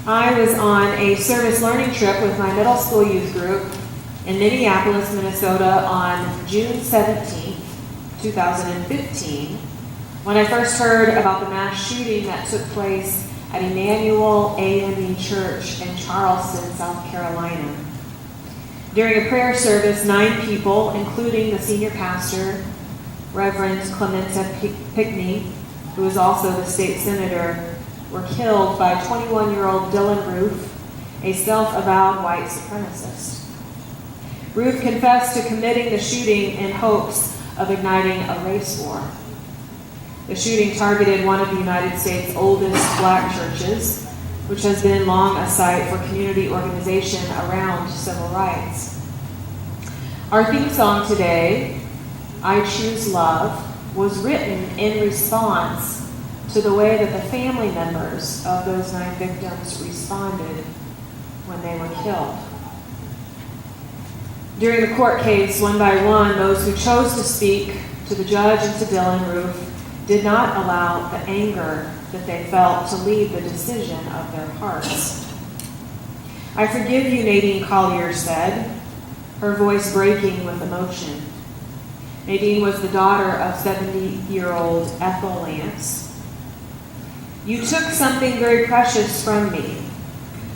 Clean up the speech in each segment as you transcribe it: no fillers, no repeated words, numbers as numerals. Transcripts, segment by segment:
I was on a service learning trip with my middle school youth group in Minneapolis, Minnesota on June 17, 2015, when I first heard about the mass shooting that took place at Emmanuel AME Church in Charleston, South Carolina. During a prayer service, 9 people, including the senior pastor, Reverend Clementa Pickney, who is also the state senator, were killed by 21-year-old Dylan Roof, a self-avowed white supremacist. Roof confessed to committing the shooting in hopes of igniting a race war. The shooting targeted one of the United States' oldest black churches, which has been long a site for community organization around civil rights. Our theme song today, I Choose Love, was written in response to the way that the family members of those 9 victims responded when they were killed. During the court case, one by one, those who chose to speak to the judge and to Dylan Roof did not allow the anger that they felt to lead the decision of their hearts. I forgive you, Nadine Collier said, her voice breaking with emotion. Nadine was the daughter of 70-year-old Ethel Lance. You took something very precious from me.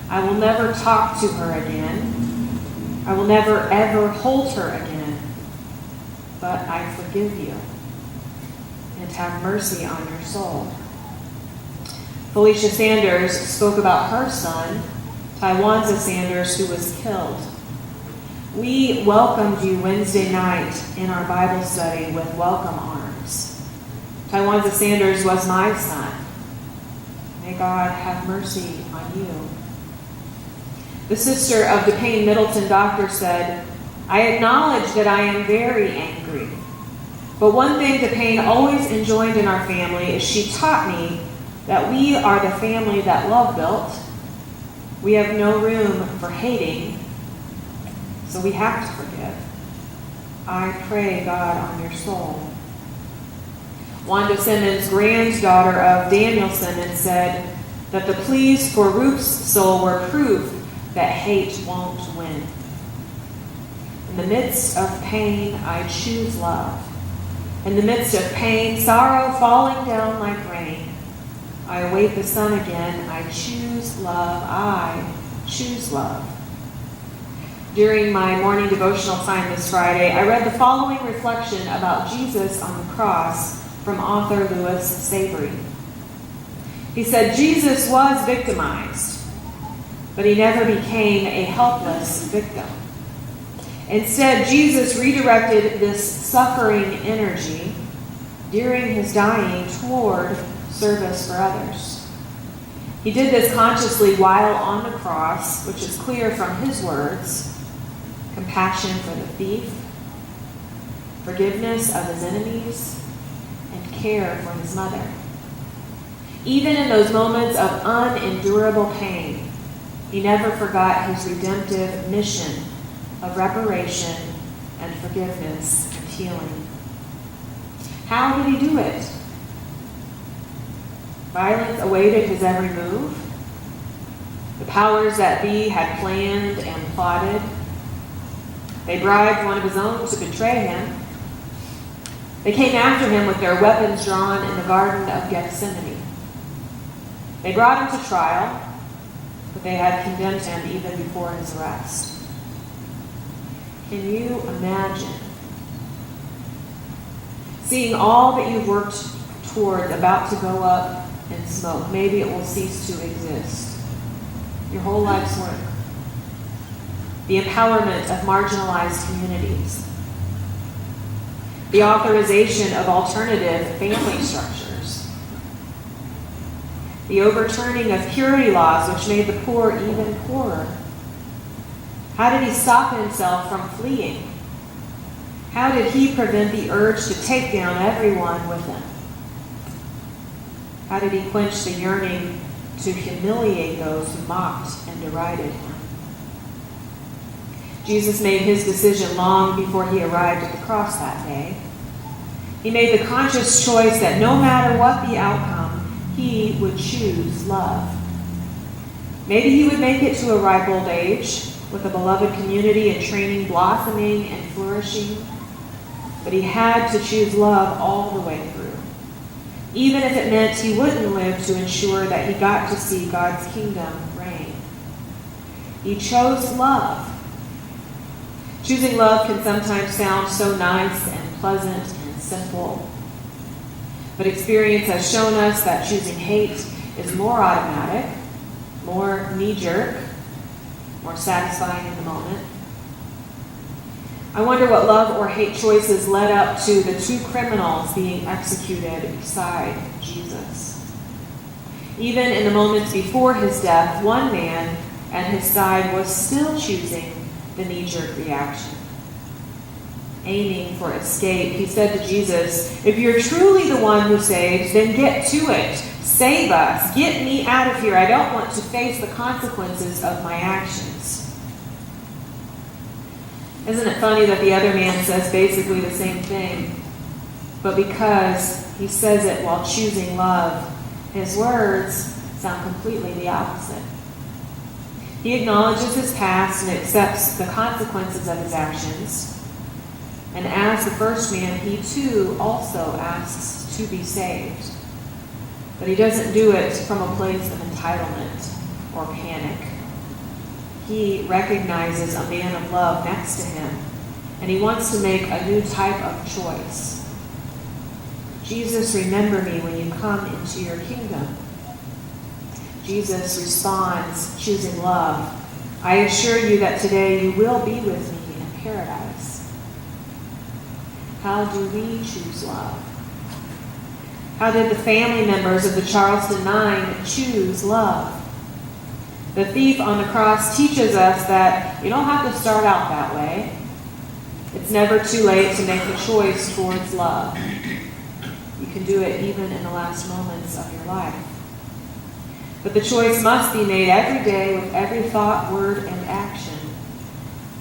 I will never talk to her again. I will never ever hold her again. But I forgive you and have mercy on your soul. Felicia Sanders spoke about her son, Tywanza Sanders, who was killed. We welcomed you Wednesday night in our Bible study with welcome arms. Tywanza Sanders was my son. May God have mercy on you. The sister of the Payne Middleton doctor said, I acknowledge that I am very angry. But one thing DePayne always enjoined in our family is she taught me that we are the family that love built. We have no room for hating, so we have to forgive. I pray, God, on your soul. Wanda Simmons, granddaughter of Daniel Simmons, said that the pleas for Ruth's soul were proof that hate won't win. In the midst of pain, I choose love. In the midst of pain, sorrow falling down like rain, I await the sun again. I choose love. I choose love. During my morning devotional time this Friday, I read the following reflection about Jesus on the cross from author Louis Savory. He said, Jesus was victimized, but he never became a helpless victim. Instead, Jesus redirected this suffering energy during his dying toward service for others. He did this consciously while on the cross, which is clear from his words: compassion for the thief, forgiveness of his enemies, and care for his mother. Even in those moments of unendurable pain, he never forgot his redemptive mission of reparation and forgiveness and healing. How did he do it? Violence awaited his every move. The powers that be had planned and plotted. They bribed one of his own to betray him. They came after him with their weapons drawn in the Garden of Gethsemane. They brought him to trial, but they had condemned him even before his arrest. Can you imagine seeing all that you've worked toward about to go up in smoke? Maybe it will cease to exist. Your whole life's work. The empowerment of marginalized communities. The authorization of alternative family structures. The overturning of purity laws which made the poor even poorer. How did he stop himself from fleeing? How did he prevent the urge to take down everyone with him? How did he quench the yearning to humiliate those who mocked and derided him? Jesus made his decision long before he arrived at the cross that day. He made the conscious choice that no matter what the outcome, he would choose love. Maybe he would make it to a ripe old age with a beloved community and training blossoming and flourishing. But he had to choose love all the way through, even if it meant he wouldn't live to ensure that he got to see God's kingdom reign. He chose love. Choosing love can sometimes sound so nice and pleasant and simple. But experience has shown us that choosing hate is more automatic, more knee-jerk, more satisfying in the moment. I wonder what love or hate choices led up to the two criminals being executed beside Jesus. Even in the moments before his death, one man at his side was still choosing the knee-jerk reaction. Aiming for escape, he said to Jesus, "If you're truly the one who saves, then get to it. Save us. Get me out of here. I don't want to face the consequences of my actions." Isn't it funny that the other man says basically the same thing, but because he says it while choosing love, his words sound completely the opposite. He acknowledges his past and accepts the consequences of his actions. And as the first man, he too also asks to be saved. But he doesn't do it from a place of entitlement or panic. He recognizes a man of love next to him, and he wants to make a new type of choice. Jesus, remember me when you come into your kingdom. Jesus responds, choosing love. I assure you that today you will be with me in paradise. How do we choose love? How did the family members of the Charleston Nine choose love? The thief on the cross teaches us that you don't have to start out that way. It's never too late to make the choice towards love. You can do it even in the last moments of your life. But the choice must be made every day with every thought, word, and action.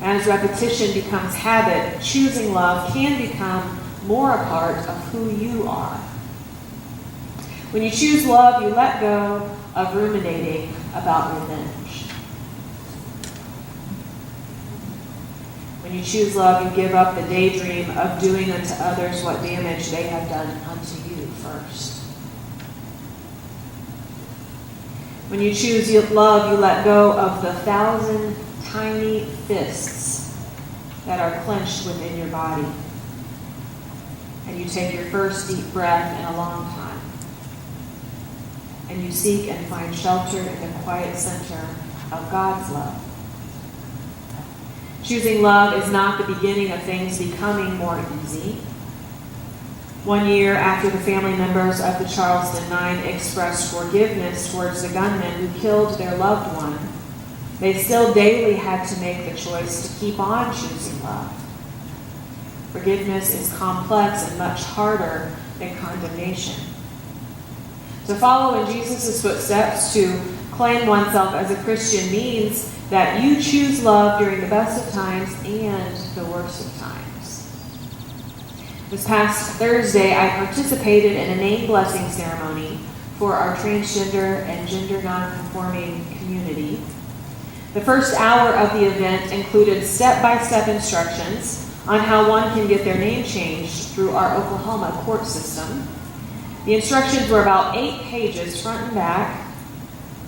As repetition becomes habit, choosing love can become more a part of who you are. When you choose love, you let go of ruminating about revenge. When you choose love, you give up the daydream of doing unto others what damage they have done unto you first. When you choose love, you let go of the 1,000 tiny fists that are clenched within your body. And you take your first deep breath in a long time. And you seek and find shelter in the quiet center of God's love. Choosing love is not the beginning of things becoming more easy. 1 year after the family members of the Charleston Nine expressed forgiveness towards the gunmen who killed their loved one, they still daily had to make the choice to keep on choosing love. Forgiveness is complex and much harder than condemnation. To follow in Jesus' footsteps, to claim oneself as a Christian, means that you choose love during the best of times and the worst of times. This past Thursday, I participated in a name blessing ceremony for our transgender and gender nonconforming community. The first hour of the event included step-by-step instructions on how one can get their name changed through our Oklahoma court system. The instructions were about 8 pages front and back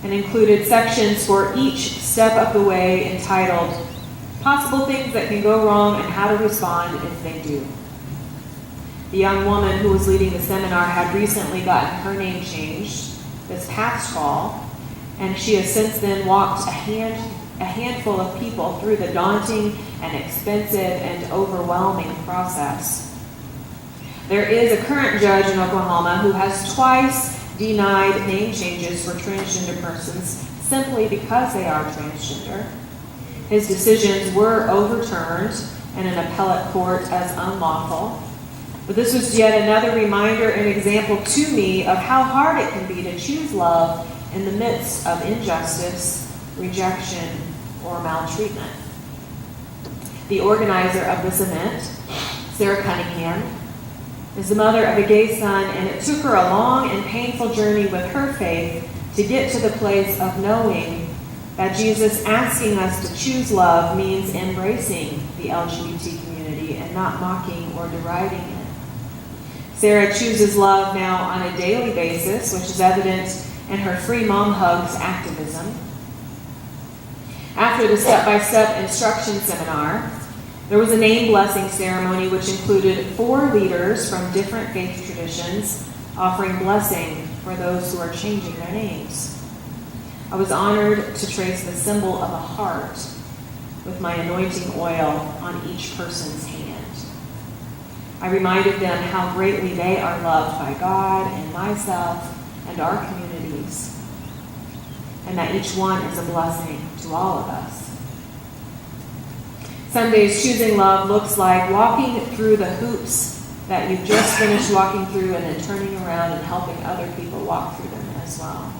and included sections for each step of the way entitled Possible Things That Can Go Wrong and How to Respond If They Do. The young woman who was leading the seminar had recently gotten her name changed this past fall, and she has since then walked a handful of people through the daunting and expensive and overwhelming process. There is a current judge in Oklahoma who has twice denied name changes for transgender persons simply because they are transgender. His decisions were overturned in an appellate court as unlawful. But this was yet another reminder and example to me of how hard it can be to choose love in the midst of injustice, rejection, or maltreatment. The organizer of this event, Sarah Cunningham, is the mother of a gay son, and it took her a long and painful journey with her faith to get to the place of knowing That Jesus asking us to choose love means embracing the LGBT community and not mocking or deriding it. Sarah chooses love now on a daily basis, which is evident in her Free Mom Hugs activism. After the step-by-step instruction seminar, there was a name blessing ceremony which included 4 leaders from different faith traditions offering blessing for those who are changing their names. I was honored to trace the symbol of a heart with my anointing oil on each person's hand. I reminded them how greatly they are loved by God and myself and our communities, and that each one is a blessing to all of us. Some days choosing love looks like walking through the hoops that you've just finished walking through and then turning around and helping other people walk through them as well.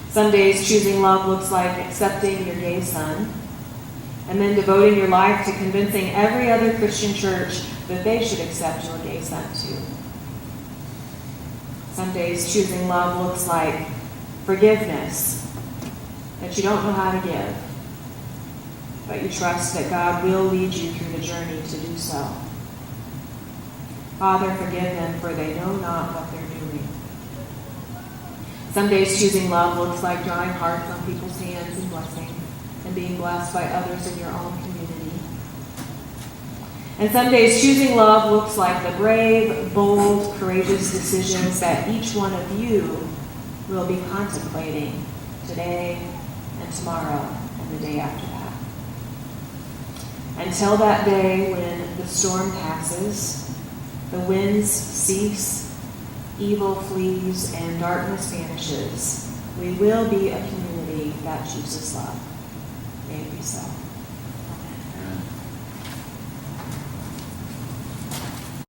Some days choosing love looks like accepting your gay son and then devoting your life to convincing every other Christian church that they should accept your gay son too. Some days choosing love looks like forgiveness that you don't know how to give, but you trust that God will lead you through the journey to do so. Father, forgive them, for they know not what they're doing. Some days choosing love looks like drawing hearts on people's hands and blessing and being blessed by others in your own community. And some days choosing love looks like the brave, bold, courageous decisions that each one of you will be contemplating today and tomorrow and the day after that. Until that day when the storm passes, the winds cease, evil flees, and darkness vanishes, we will be a community that chooses love. May it be so.